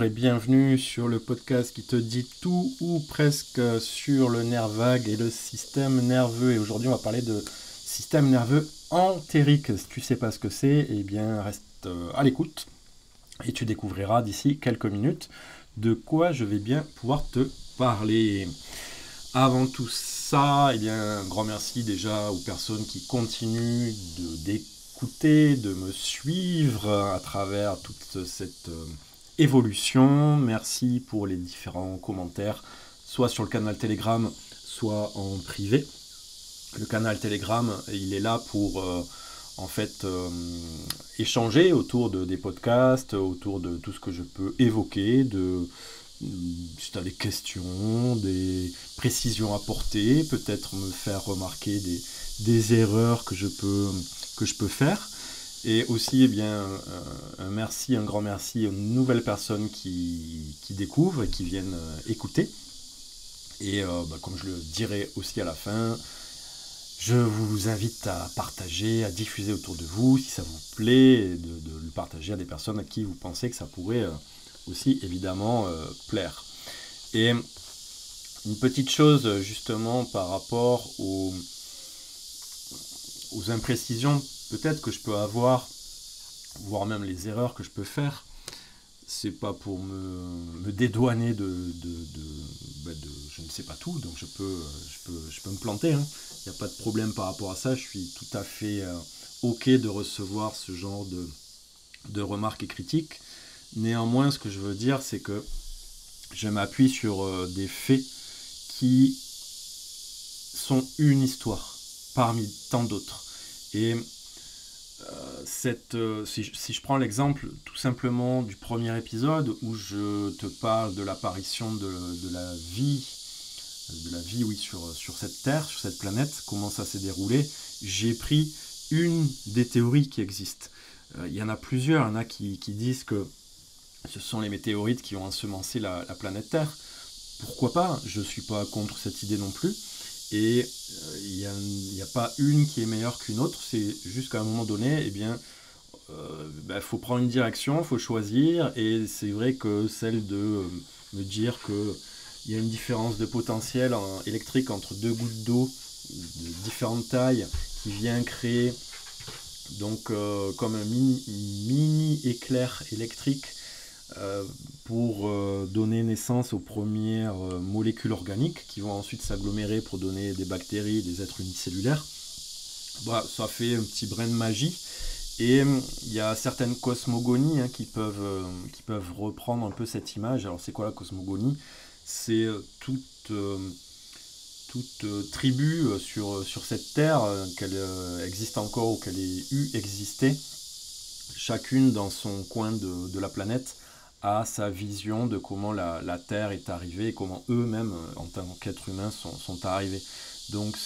et bienvenue sur le podcast qui te dit tout ou presque sur le nerf vague et le système nerveux. Et aujourd'hui, on va parler de système nerveux entérique. Si tu ne sais pas ce que c'est, eh bien reste à l'écoute et tu découvriras d'ici quelques minutes de quoi je vais bien pouvoir te parler. Avant tout ça, eh bien, un grand merci déjà aux personnes qui continuent d'écouter, de me suivre à travers toute cette évolution. Merci pour les différents commentaires, soit sur le canal Telegram, soit en privé. Le canal Telegram, il est là pour échanger autour des podcasts, autour de tout ce que je peux évoquer, si tu as des questions, des précisions à apporter, peut-être me faire remarquer des erreurs que je peux faire. Et aussi, eh bien, un grand merci aux nouvelles personnes qui découvrent et qui viennent écouter. Et comme je le dirai aussi à la fin, je vous invite à partager, à diffuser autour de vous, si ça vous plaît, et de le partager à des personnes à qui vous pensez que ça pourrait aussi évidemment plaire. Et une petite chose justement par rapport aux imprécisions peut-être que je peux avoir, voire même les erreurs que je peux faire. C'est pas pour me dédouaner de je ne sais pas tout, donc je peux me planter, hein. Il n'y a pas de problème par rapport à ça, je suis tout à fait ok de recevoir ce genre de remarques et critiques. Néanmoins, ce que je veux dire, c'est que je m'appuie sur des faits qui sont une histoire parmi tant d'autres. Et si je prends l'exemple tout simplement du premier épisode où je te parle de l'apparition de la vie oui, sur cette Terre, sur cette planète, comment ça s'est déroulé, j'ai pris une des théories qui existent. Il y en a plusieurs, il y en a qui disent que ce sont les météorites qui ont ensemencé la planète Terre. Pourquoi pas? Je ne suis pas contre cette idée non plus. Et il n'y a pas une qui est meilleure qu'une autre, c'est juste qu'à un moment donné, eh bien, faut prendre une direction, il faut choisir, et c'est vrai que celle de me dire qu'il y a une différence de potentiel électrique entre deux gouttes d'eau de différentes tailles qui vient créer donc comme un mini éclair électrique pour donner naissance aux premières molécules organiques qui vont ensuite s'agglomérer pour donner des bactéries, des êtres unicellulaires. Ça fait un petit brin de magie. Et il y a certaines cosmogonies qui peuvent reprendre un peu cette image. Alors c'est quoi la cosmogonie? C'est toute tribu sur cette terre, qu'elle existe encore ou qu'elle ait eu existé, chacune dans son coin de la planète a sa vision de comment la Terre est arrivée et comment eux-mêmes, en tant qu'êtres humains, sont arrivés. Donc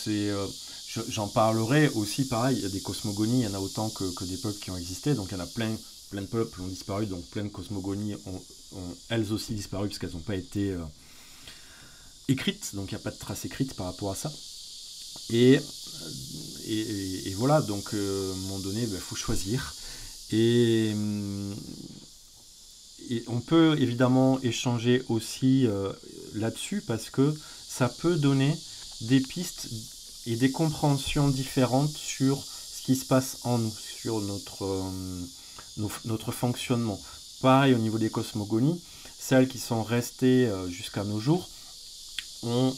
j'en parlerai aussi, pareil, il y a des cosmogonies, il y en a autant que des peuples qui ont existé, donc il y en a plein de peuples qui ont disparu, donc plein de cosmogonies ont elles aussi disparu parce qu'elles n'ont pas été écrites, donc il n'y a pas de traces écrites par rapport à ça. Et voilà, donc à un moment donné, il faut choisir. Et on peut évidemment échanger aussi là-dessus parce que ça peut donner des pistes et des compréhensions différentes sur ce qui se passe en nous, sur notre fonctionnement. Pareil au niveau des cosmogonies, celles qui sont restées jusqu'à nos jours ont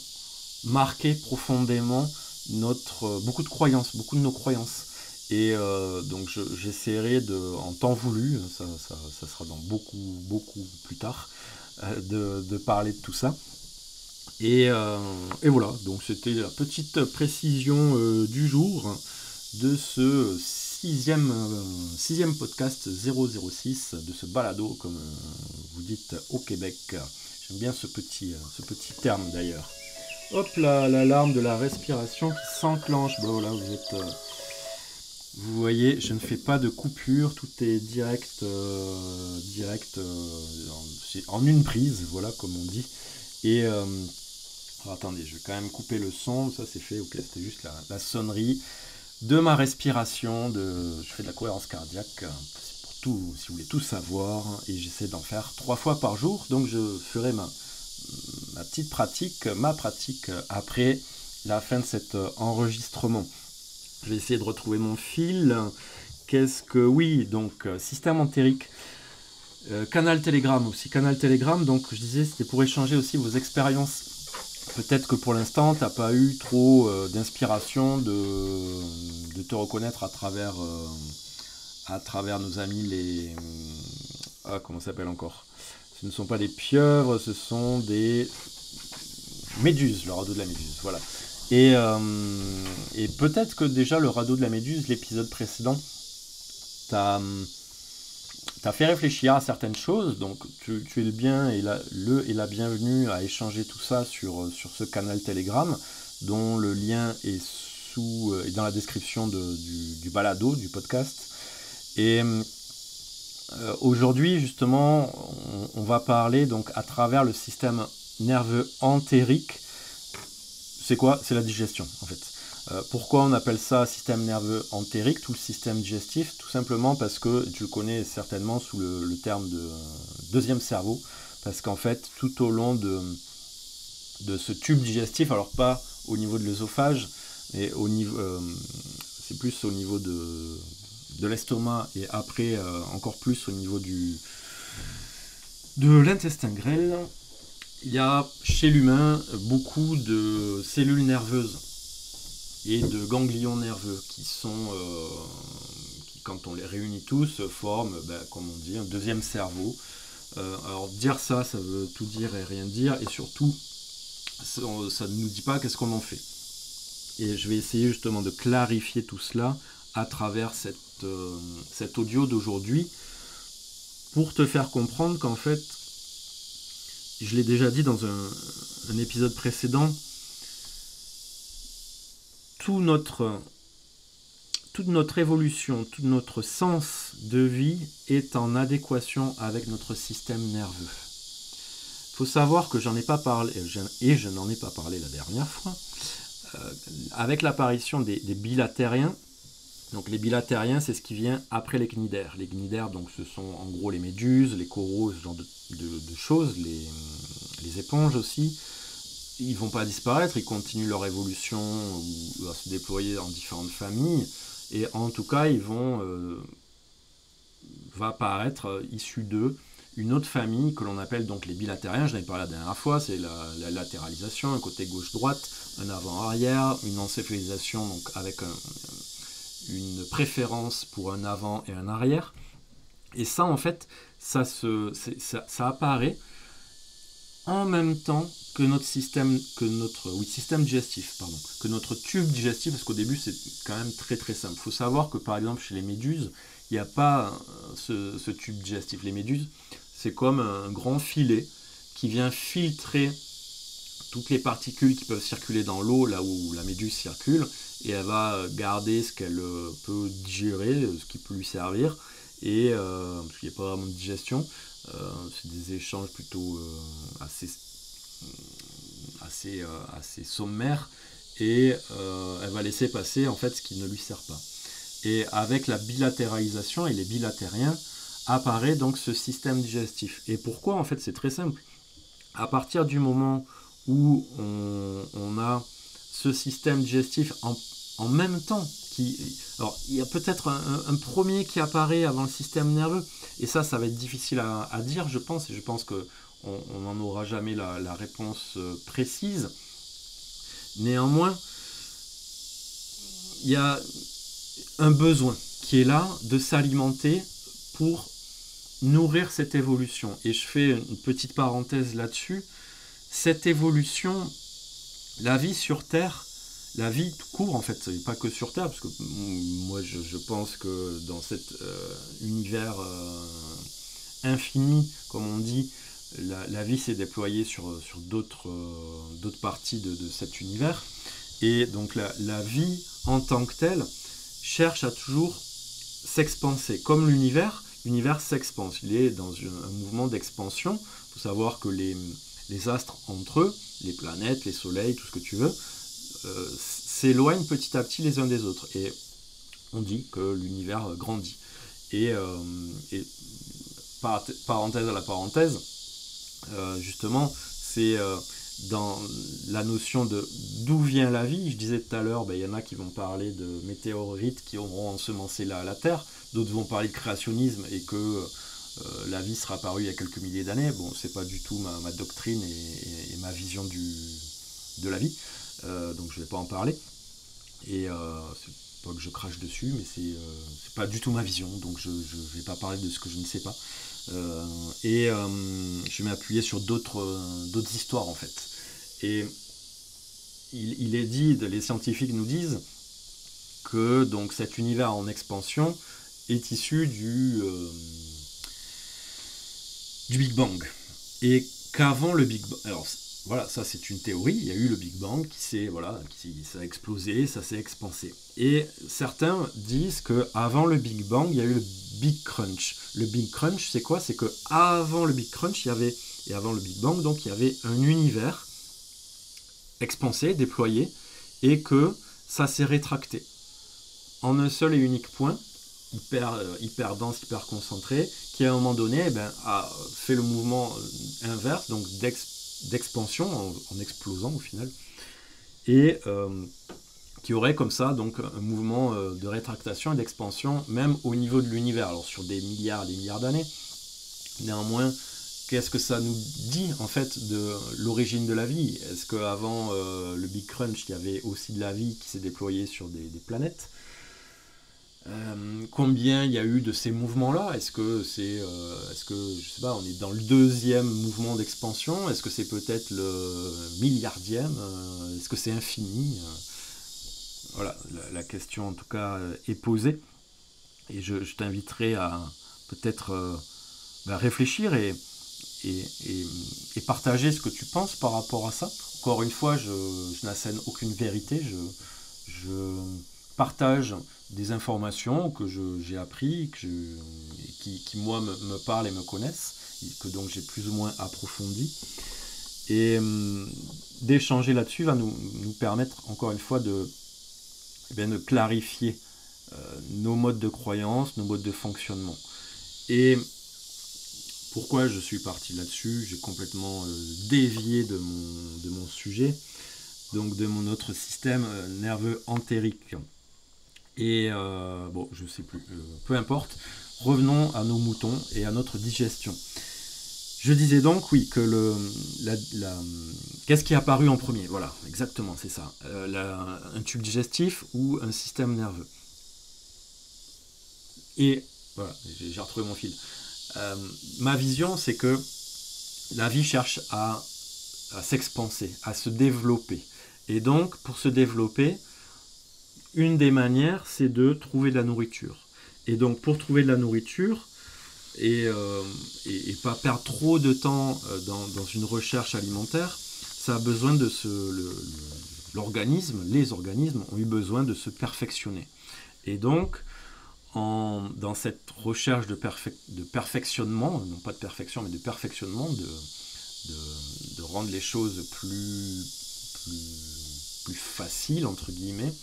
marqué profondément beaucoup de nos croyances. Et donc j'essaierai en temps voulu, ça sera dans beaucoup plus tard, de parler de tout ça. Et voilà, donc c'était la petite précision du jour de ce sixième podcast 006 de ce balado, comme vous dites au Québec. J'aime bien ce petit terme d'ailleurs. Hop là, l'alarme de la respiration qui s'enclenche. Bon là, vous voyez, je ne fais pas de coupure, tout est direct en une prise, voilà comme on dit. Et attendez, je vais quand même couper le son, ça c'est fait, ok, c'était juste la sonnerie de ma respiration, je fais de la cohérence cardiaque, pour si vous voulez tout savoir, et j'essaie d'en faire 3 fois par jour, donc je ferai ma pratique après la fin de cet enregistrement. Je vais essayer de retrouver mon fil. Oui, donc système entérique. Canal Telegram aussi. Canal Telegram, donc je disais, c'était pour échanger aussi vos expériences. Peut-être que pour l'instant, tu n'as pas eu trop d'inspiration de te reconnaître à travers nos amis comment ça s'appelle encore? Ce ne sont pas des pieuvres, ce sont des méduses, le radeau de la méduse, voilà. Et peut-être que déjà le radeau de la méduse, l'épisode précédent, t'as fait réfléchir à certaines choses, donc tu es le bien et la bienvenue à échanger tout ça sur ce canal Telegram, dont le lien est dans la description du balado, du podcast. Et aujourd'hui, justement, on va parler donc à travers le système nerveux entérique. C'est quoi? C'est la digestion, en fait. Pourquoi on appelle ça système nerveux entérique, tout le système digestif? Tout simplement parce que tu le connais certainement sous le terme de deuxième cerveau, parce qu'en fait, tout au long de ce tube digestif, alors pas au niveau de l'œsophage, mais c'est plus au niveau de l'estomac, et après encore plus au niveau de l'intestin grêle, il y a chez l'humain beaucoup de cellules nerveuses et de ganglions nerveux qui quand on les réunit tous, forment, comme on dit, un deuxième cerveau. Alors dire ça veut tout dire et rien dire, et surtout, ça ne nous dit pas qu'est-ce qu'on en fait. Et je vais essayer justement de clarifier tout cela à travers cet audio d'aujourd'hui, pour te faire comprendre qu'en fait, je l'ai déjà dit dans un épisode précédent, toute notre évolution, tout notre sens de vie est en adéquation avec notre système nerveux. Il faut savoir que j'en ai pas parlé, et je n'en ai pas parlé la dernière fois, avec l'apparition des bilatériens. Donc les bilatériens, c'est ce qui vient après les cnidaires. Les cnidaires, donc, ce sont en gros les méduses, les coraux, ce genre de choses, les éponges aussi. Ils ne vont pas disparaître, ils continuent leur évolution à se déployer en différentes familles. Et en tout cas, va apparaître issu d'eux une autre famille que l'on appelle donc les bilatériens. Je n'avais parlé la dernière fois, c'est la latéralisation, un côté gauche-droite, un avant-arrière, une encéphalisation donc avec une préférence pour un avant et un arrière. Et ça, en fait, ça apparaît en même temps que notre système digestif, que notre tube digestif, parce qu'au début c'est quand même très très simple. Il faut savoir que par exemple chez les méduses, il n'y a pas ce tube digestif. Les méduses, c'est comme un grand filet qui vient filtrer toutes les particules qui peuvent circuler dans l'eau, là où la méduse circule, et elle va garder ce qu'elle peut digérer, ce qui peut lui servir, et parce qu'il n'y a pas vraiment de digestion, c'est des échanges plutôt assez sommaires, et elle va laisser passer en fait ce qui ne lui sert pas. Et avec la bilatéralisation et les bilatériens, apparaît donc ce système digestif. Et pourquoi? En fait, c'est très simple. À partir du moment où on a ce système digestif en même temps, alors il y a peut-être un premier qui apparaît avant le système nerveux, et ça va être difficile à dire, je pense, et je pense qu'on n'en aura jamais la réponse précise. Néanmoins, il y a un besoin qui est là de s'alimenter pour nourrir cette évolution. Et je fais une petite parenthèse là-dessus. Cette évolution, la vie sur Terre, la vie tout court en fait, pas que sur Terre, parce que moi je pense que dans cet univers infini, comme on dit, la vie s'est déployée sur d'autres parties de cet univers. Et donc la vie en tant que telle cherche à toujours s'expanser. Comme l'univers s'expanse. Il est dans un mouvement d'expansion. Il faut savoir que les astres entre eux, les planètes, les soleils, tout ce que tu veux, s'éloignent petit à petit les uns des autres. Et on dit que l'univers grandit. Et parenthèse à la parenthèse, justement, c'est dans la notion de d'où vient la vie. Je disais tout à l'heure, il y en a qui vont parler de météorites qui auront ensemencé la Terre, d'autres vont parler de créationnisme et que la vie sera apparue il y a quelques milliers d'années. Bon, c'est pas du tout ma doctrine et ma vision de la vie, donc je vais pas en parler. Et c'est pas que je crache dessus, mais c'est pas du tout ma vision, donc je vais pas parler de ce que je ne sais pas. Je vais m'appuyer sur d'autres histoires en fait. Et il est dit, les scientifiques nous disent que donc cet univers en expansion est issu du Big Bang. Et qu'avant le Big Bang... Alors voilà, ça c'est une théorie, il y a eu le Big Bang ça a explosé, ça s'est expansé. Et certains disent qu'avant le Big Bang, il y a eu le Big Crunch. Le Big Crunch, c'est quoi? C'est qu'avant le Big Crunch, et avant le Big Bang, donc il y avait un univers expansé, déployé, et que ça s'est rétracté en un seul et unique point, hyper dense, hyper concentré, qui à un moment donné a fait le mouvement inverse, donc d'expansion en explosant au final, et qui aurait comme ça donc un mouvement de rétractation et d'expansion même au niveau de l'univers, alors sur des milliards d'années. Néanmoins, qu'est-ce que ça nous dit en fait de l'origine de la vie? Est-ce qu'avant le Big Crunch, il y avait aussi de la vie qui s'est déployée sur des planètes? Combien il y a eu de ces mouvements-là? Est-ce que je sais pas, on est dans le deuxième mouvement d'expansion? Est-ce que c'est peut-être le milliardième? Est-ce que c'est infini? Voilà, la question en tout cas est posée. Et je t'inviterai à peut-être réfléchir et partager ce que tu penses par rapport à ça. Encore une fois, je n'assène aucune vérité, je partage des informations que j'ai appris, qui moi me parlent et me connaissent, que donc j'ai plus ou moins approfondi. Et d'échanger là-dessus va nous permettre encore une fois de clarifier nos modes de croyance, nos modes de fonctionnement. Et pourquoi je suis parti là-dessus? J'ai complètement dévié de mon sujet, donc de mon autre système nerveux entérique. Et je sais plus, peu importe, revenons à nos moutons et à notre digestion. Je disais donc, oui, que qu'est-ce qui est apparu en premier? Voilà, exactement, c'est ça. Un tube digestif ou un système nerveux. Et voilà, j'ai retrouvé mon fil. Ma vision, c'est que la vie cherche à s'expanser, à se développer. Et donc, pour se développer, une des manières, c'est de trouver de la nourriture. Et donc, pour trouver de la nourriture, et pas perdre trop de temps dans une recherche alimentaire, ça a besoin de les organismes ont eu besoin de se perfectionner. Et donc, dans cette recherche de perfectionnement, non pas de perfection, mais de perfectionnement, de rendre les choses plus faciles, entre guillemets,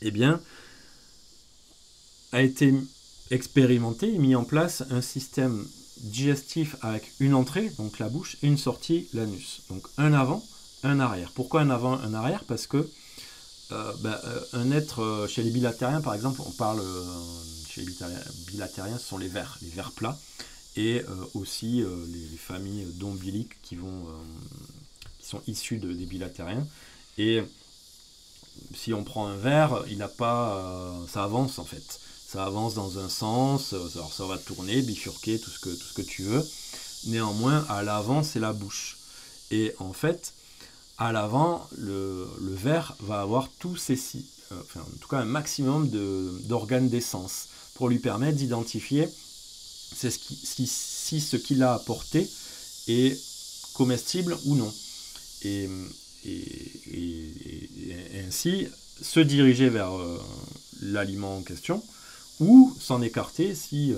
eh bien, a été expérimenté et mis en place un système digestif avec une entrée, donc la bouche, et une sortie, l'anus. Donc un avant, un arrière. Pourquoi un avant, un arrière? Parce que un être, chez les bilatériens par exemple, on parle, chez les bilatériens, ce sont les vers plats, et aussi les familles d'ombiliques qui sont issues des bilatériens. Et si on prend un ver, il n'a pas, ça avance en fait. Ça avance dans un sens, alors ça va tourner, bifurquer, tout ce que tu veux. Néanmoins, à l'avant, c'est la bouche. Et en fait, à l'avant, le ver va avoir tous en tout cas un maximum d'organes d'essence pour lui permettre d'identifier si ce qu'il a apporté est comestible ou non. Et ainsi se diriger vers l'aliment en question, ou s'en écarter si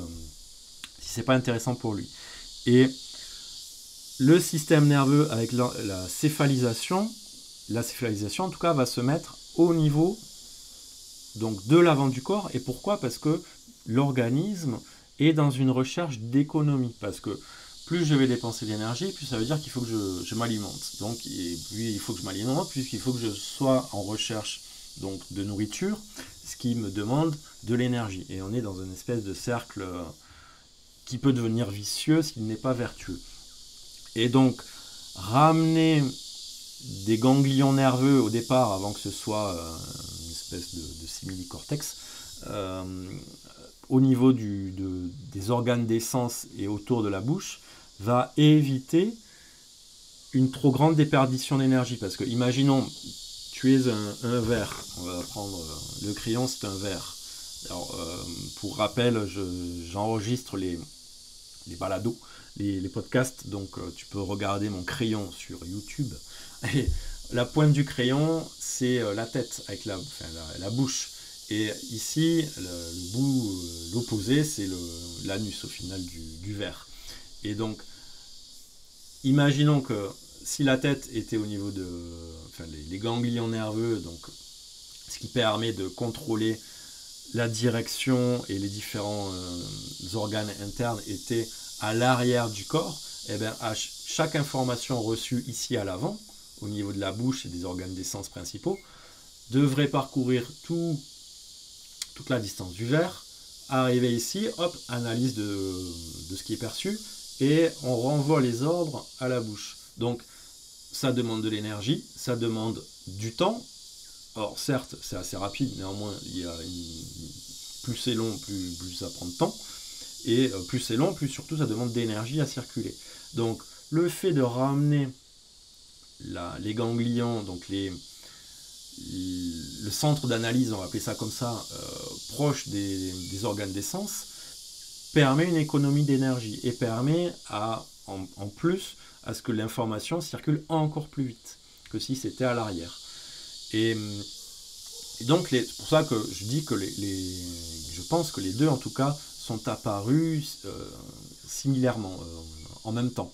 c'est pas intéressant pour lui. Et le système nerveux avec la céphalisation en tout cas va se mettre au niveau donc de l'avant du corps. Et pourquoi? Parce que l'organisme est dans une recherche d'économie, parce que plus je vais dépenser d'énergie, plus ça veut dire qu'il faut que je m'alimente. Donc, plus il faut que je m'alimente, plus il faut que je sois en recherche donc, de nourriture, ce qui me demande de l'énergie. Et on est dans une espèce de cercle qui peut devenir vicieux s'il n'est pas vertueux. Et donc, ramener des ganglions nerveux au départ, avant que ce soit une espèce de simili-cortex, au niveau des organes d'essence et autour de la bouche, va éviter une trop grande déperdition d'énergie. Parce que, imaginons, tu es un verre. On va prendre le crayon, c'est un verre. Alors, pour rappel, j'enregistre les balados, les podcasts, donc tu peux regarder mon crayon sur YouTube. Et la pointe du crayon, c'est la tête, avec la bouche. Et ici, le bout, l'opposé, c'est l'anus au final du verre. Et donc, imaginons que si la tête était au niveau les ganglions nerveux, donc ce qui permet de contrôler la direction et les différents organes internes étaient à l'arrière du corps, et bien à chaque information reçue ici à l'avant, au niveau de la bouche et des organes d'essence principaux, devrait parcourir toute la distance du verre, arriver ici, hop, analyse de ce qui est perçu, et on renvoie les ordres à la bouche. Donc ça demande de l'énergie, ça demande du temps. Or certes, c'est assez rapide, néanmoins, plus c'est long, plus ça prend de temps. Et plus c'est long, plus surtout ça demande d'énergie à circuler. Donc le fait de ramener les ganglions, donc le centre d'analyse, on va appeler ça comme ça, proche des organes d'essence, permet une économie d'énergie et permet en plus à ce que l'information circule encore plus vite que si c'était à l'arrière. Et donc c'est pour ça que je dis que je pense que les deux en tout cas sont apparus similairement, en même temps.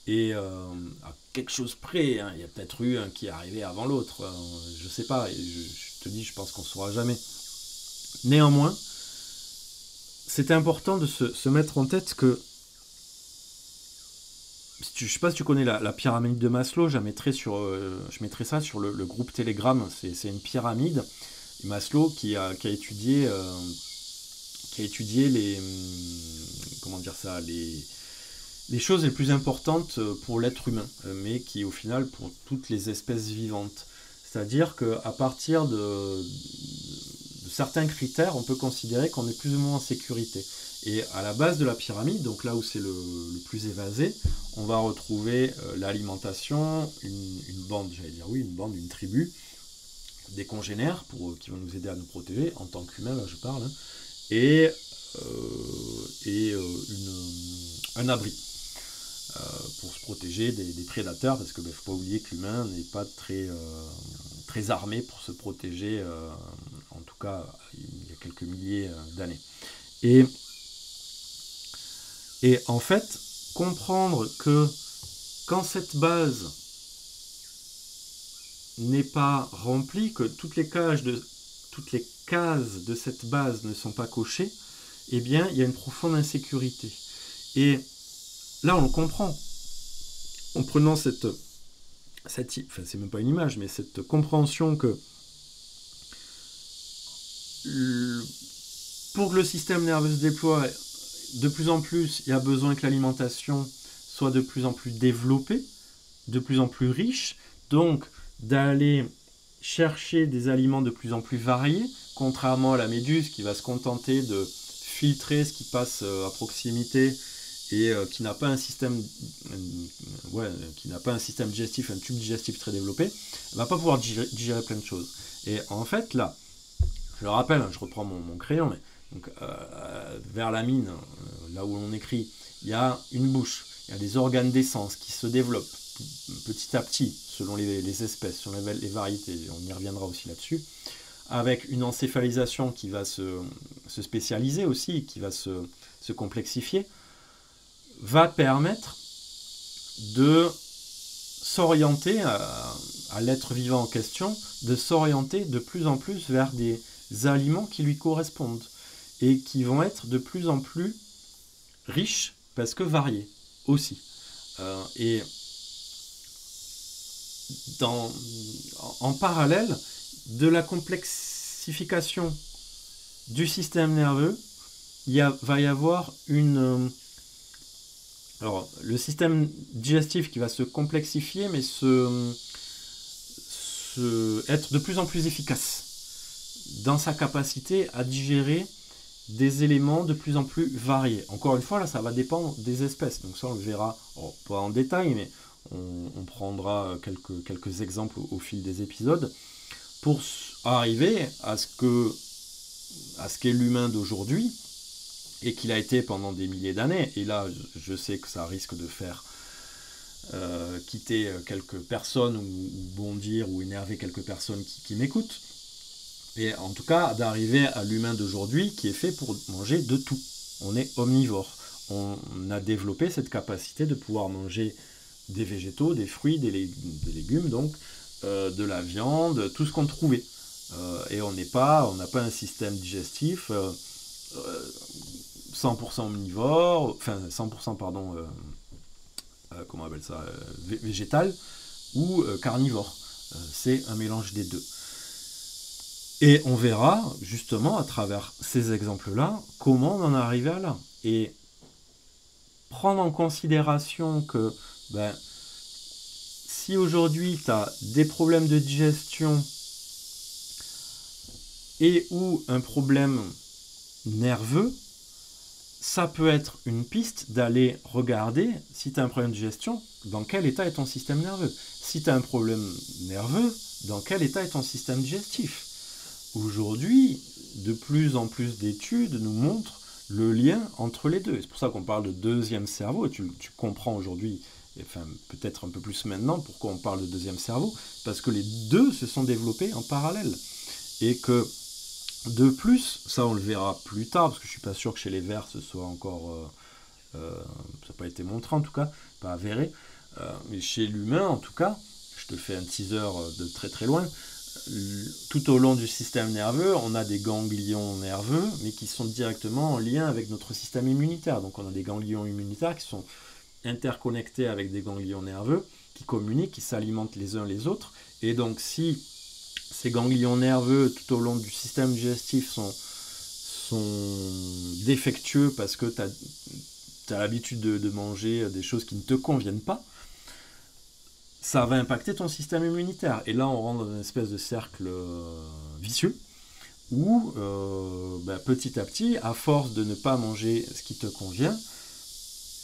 Et à quelque chose près, hein, il y a peut-être eu un qui est arrivé avant l'autre, je sais pas, et je te dis, je pense qu'on ne saura jamais. Néanmoins, c'est important de se mettre en tête que, je ne sais pas si tu connais la pyramide de Maslow, je mettrai ça sur le groupe Telegram, c'est une pyramide, et Maslow qui a étudié les choses les plus importantes pour l'être humain, mais qui au final pour toutes les espèces vivantes. C'est-à-dire qu'à partir de certains critères, on peut considérer qu'on est plus ou moins en sécurité. Et à la base de la pyramide, donc là où c'est le plus évasé, on va retrouver l'alimentation, une bande, une tribu, des congénères qui vont nous aider à nous protéger, en tant qu'humains, là je parle, hein, et un abri pour se protéger des prédateurs, parce qu'il ne faut pas oublier que l'humain n'est pas très armé pour se protéger, en tout cas il y a quelques milliers d'années. Et en fait, comprendre que quand cette base n'est pas remplie, que toutes les cases de cette base ne sont pas cochées, eh bien, il y a une profonde insécurité. Et là, on le comprend. En prenant c'est même pas une image, mais cette compréhension que pour que le système nerveux se déploie, de plus en plus, il y a besoin que l'alimentation soit de plus en plus développée, de plus en plus riche, donc d'aller chercher des aliments de plus en plus variés, contrairement à la méduse qui va se contenter de filtrer ce qui passe à proximité et qui n'a pas un système digestif, un tube digestif très développé, elle va pas pouvoir digérer plein de choses. Et en fait là, je le rappelle, je reprends mon crayon, mais donc, vers la mine, là où on écrit, il y a une bouche, il y a des organes d'essence qui se développent petit à petit, selon les espèces, selon les variétés, on y reviendra aussi là-dessus, avec une encéphalisation qui va se spécialiser aussi, qui va se complexifier, va permettre de s'orienter à l'être vivant en question, de s'orienter de plus en plus vers des aliments qui lui correspondent. et qui vont être de plus en plus riches parce que variés aussi. Et en parallèle de la complexification du système nerveux, va y avoir alors, le système digestif qui va se complexifier, mais être de plus en plus efficace dans sa capacité à digérer des éléments de plus en plus variés. Encore une fois, là, ça va dépendre des espèces. Donc ça, on le verra, pas en détail, mais on prendra quelques exemples au fil des épisodes pour arriver à ce qu'est l'humain d'aujourd'hui et qu'il a été pendant des milliers d'années. Et là, je sais que ça risque de faire quitter quelques personnes ou bondir ou énerver quelques personnes qui m'écoutent. Et en tout cas, d'arriver à l'humain d'aujourd'hui qui est fait pour manger de tout. On est omnivore. On a développé cette capacité de pouvoir manger des végétaux, des fruits, des légumes, donc de la viande, tout ce qu'on trouvait. Et on n'a pas un système digestif 100% omnivore, enfin 100% pardon, comment on appelle ça, végétal ou carnivore. C'est un mélange des deux. Et on verra justement à travers ces exemples-là comment on en est arrivé à là. Et prendre en considération que si aujourd'hui tu as des problèmes de digestion et ou un problème nerveux, ça peut être une piste d'aller regarder, si tu as un problème de digestion, dans quel état est ton système nerveux. Si tu as un problème nerveux, dans quel état est ton système digestif. Aujourd'hui, de plus en plus d'études nous montrent le lien entre les deux. C'est pour ça qu'on parle de deuxième cerveau. Et tu comprends aujourd'hui, enfin peut-être un peu plus maintenant, pourquoi on parle de deuxième cerveau. Parce que les deux se sont développés en parallèle. Et que, de plus, ça on le verra plus tard, parce que je ne suis pas sûr que chez les vers ce soit encore... ça n'a pas été montré en tout cas, pas avéré. Mais chez l'humain en tout cas, je te fais un teaser de très très loin, tout au long du système nerveux, on a des ganglions nerveux, mais qui sont directement en lien avec notre système immunitaire. Donc on a des ganglions immunitaires qui sont interconnectés avec des ganglions nerveux, qui communiquent, qui s'alimentent les uns les autres. Et donc si ces ganglions nerveux tout au long du système digestif sont défectueux parce que tu as l'habitude de manger des choses qui ne te conviennent pas, ça va impacter ton système immunitaire. Et là, on rentre dans une espèce de cercle vicieux où, petit à petit, à force de ne pas manger ce qui te convient,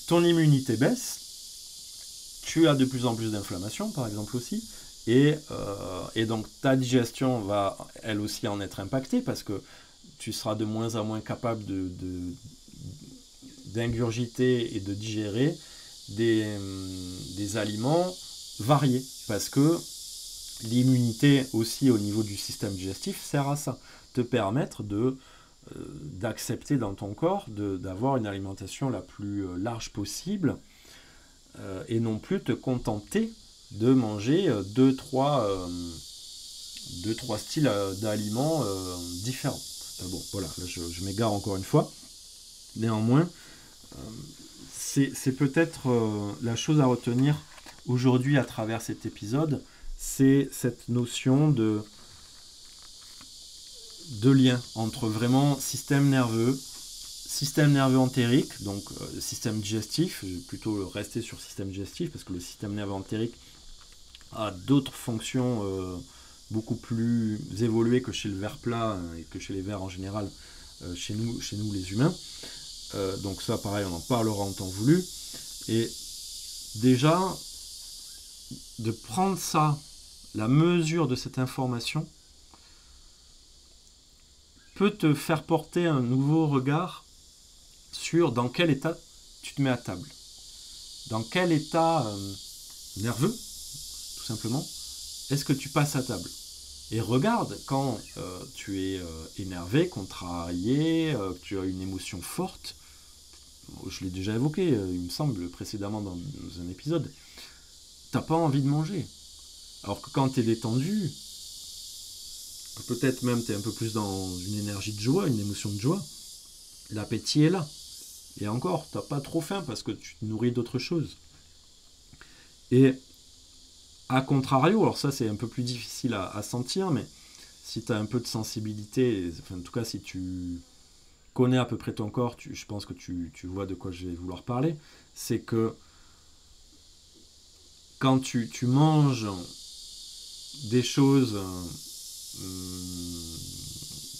ton immunité baisse, tu as de plus en plus d'inflammation, par exemple aussi, et donc ta digestion va, elle aussi, en être impactée parce que tu seras de moins en moins capable d'ingurgiter et de digérer des aliments variés, parce que l'immunité aussi au niveau du système digestif sert à ça, te permettre d'accepter dans ton corps d'avoir une alimentation la plus large possible et non plus te contenter de manger deux, trois styles d'aliments différents. Bon, voilà, là je m'égare encore une fois. Néanmoins, c'est peut-être la chose à retenir aujourd'hui à travers cet épisode, c'est cette notion de lien entre vraiment système nerveux entérique, donc système digestif, je vais plutôt rester sur système digestif parce que le système nerveux entérique a d'autres fonctions beaucoup plus évoluées que chez le ver plat et que chez les vers en général, chez nous les humains. Donc ça pareil, on en parlera en temps voulu. Et déjà, de prendre ça, la mesure de cette information, peut te faire porter un nouveau regard sur dans quel état tu te mets à table. Dans quel état nerveux, tout simplement, est-ce que tu passes à table. Et regarde quand tu es énervé, contrarié, que tu as une émotion forte. Je l'ai déjà évoqué, il me semble, précédemment dans un épisode. T'as pas envie de manger. Alors que quand tu es détendu, peut-être même tu es un peu plus dans une énergie de joie, une émotion de joie, l'appétit est là. Et encore, tu n'as pas trop faim parce que tu te nourris d'autres choses. Et à contrario, alors ça c'est un peu plus difficile à sentir, mais si tu as un peu de sensibilité, enfin, en tout cas si tu connais à peu près ton corps, je pense que tu vois de quoi je vais vouloir parler, c'est que quand tu manges des choses,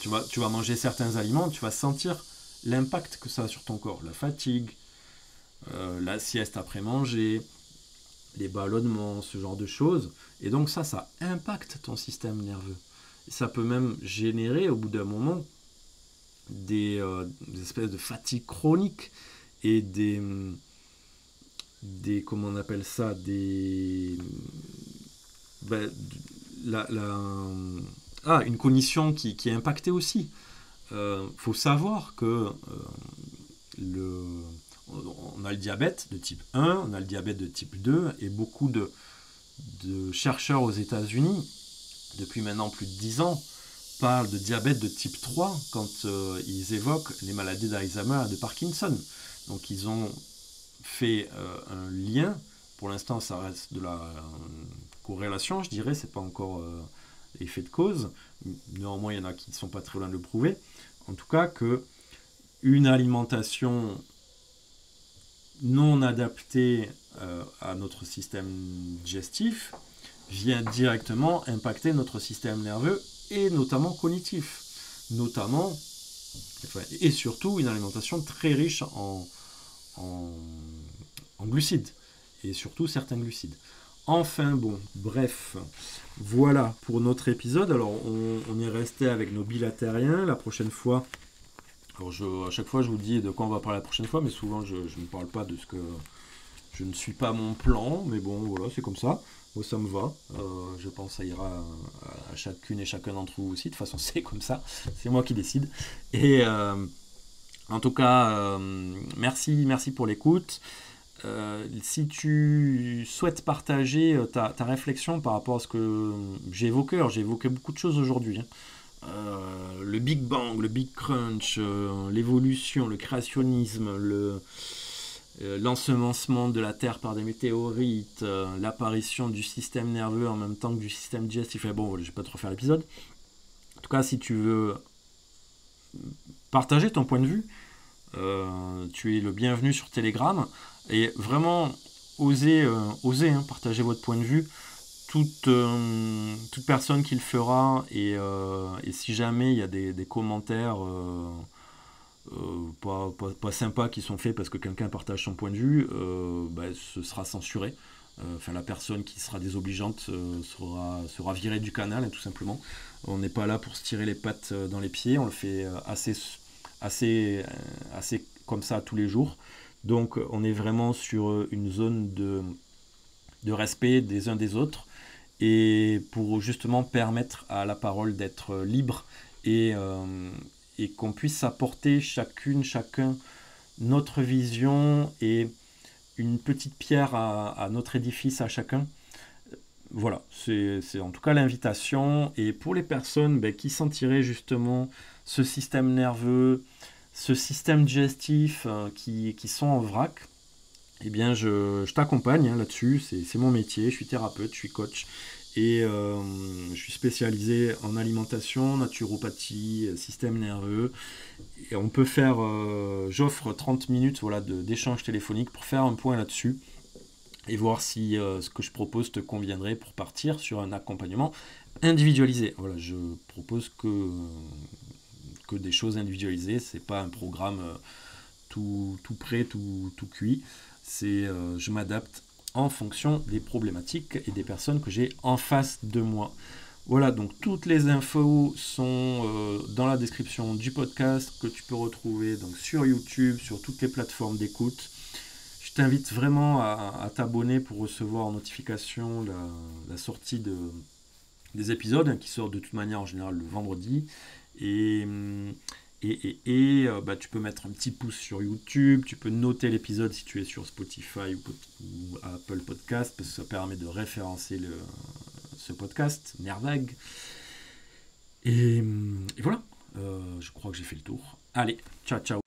tu vas manger certains aliments, tu vas sentir l'impact que ça a sur ton corps, la fatigue, la sieste après manger, les ballonnements, ce genre de choses. Et donc ça impacte ton système nerveux. Et ça peut même générer au bout d'un moment des espèces de fatigue chronique et des comment on appelle ça, ben, une cognition qui est impactée aussi. Faut savoir que le, on a le diabète de type 1, on a le diabète de type 2, et beaucoup de chercheurs aux États-Unis, depuis maintenant plus de 10 ans, parlent de diabète de type 3 quand ils évoquent les maladies d'Alzheimer et de Parkinson. Donc ils ont fait un lien. Pour l'instant, ça reste de la corrélation, je dirais, c'est pas encore effet de cause. Néanmoins, il y en a qui ne sont pas très loin de le prouver. En tout cas, que une alimentation non adaptée à notre système digestif vient directement impacter notre système nerveux et notamment cognitif. Notamment, et surtout, une alimentation très riche en glucides, et surtout certains glucides. Enfin bon, bref, voilà pour notre épisode. Alors on est resté avec nos bilatériens. La prochaine fois, alors à chaque fois je vous dis de quoi on va parler la prochaine fois, mais souvent je ne parle pas de ce que... Je ne suis pas mon plan, mais bon voilà, c'est comme ça. Moi ça me va. Je pense que ça ira à chacune et chacun d'entre vous aussi. De toute façon c'est comme ça, c'est moi qui décide. Et en tout cas, merci pour l'écoute. Si tu souhaites partager ta réflexion par rapport à ce que j'ai évoqué, alors j'ai évoqué beaucoup de choses aujourd'hui, hein. Le Big Bang, le Big Crunch, l'évolution, le créationnisme, l'ensemencement de la Terre par des météorites, l'apparition du système nerveux en même temps que du système digestif. Bon, voilà, je vais pas te refaire l'épisode. En tout cas, si tu veux partager ton point de vue, tu es le bienvenu sur Telegram. Et vraiment, osez partager votre point de vue. Toute personne qui le fera, et si jamais il y a des commentaires pas sympas qui sont faits parce que quelqu'un partage son point de vue, ce sera censuré. La personne qui sera désobligeante sera virée du canal, hein, tout simplement. On n'est pas là pour se tirer les pattes dans les pieds, on le fait assez comme ça tous les jours. Donc on est vraiment sur une zone de respect des uns des autres, et pour justement permettre à la parole d'être libre, et qu'on puisse apporter chacun notre vision et une petite pierre à notre édifice à chacun. Voilà, c'est en tout cas l'invitation. Et pour les personnes qui sentiraient justement ce système nerveux, ce système digestif qui sont en vrac, eh bien je t'accompagne là-dessus. C'est mon métier, je suis thérapeute, je suis coach, et je suis spécialisé en alimentation, naturopathie, système nerveux. Et on peut faire, j'offre 30 minutes d'échange téléphonique pour faire un point là-dessus et voir si ce que je propose te conviendrait pour partir sur un accompagnement individualisé. Voilà, je propose que des choses individualisées, c'est pas un programme tout prêt, tout cuit. Je m'adapte en fonction des problématiques et des personnes que j'ai en face de moi. Voilà, donc toutes les infos sont dans la description du podcast, que tu peux retrouver donc sur YouTube, sur toutes les plateformes d'écoute. Je t'invite vraiment à t'abonner pour recevoir en notification la sortie des épisodes, qui sortent de toute manière en général le vendredi. Et tu peux mettre un petit pouce sur YouTube, tu peux noter l'épisode si tu es sur Spotify ou Apple Podcast, parce que ça permet de référencer ce podcast, Nerdag. Et voilà, je crois que j'ai fait le tour. Allez, ciao ciao.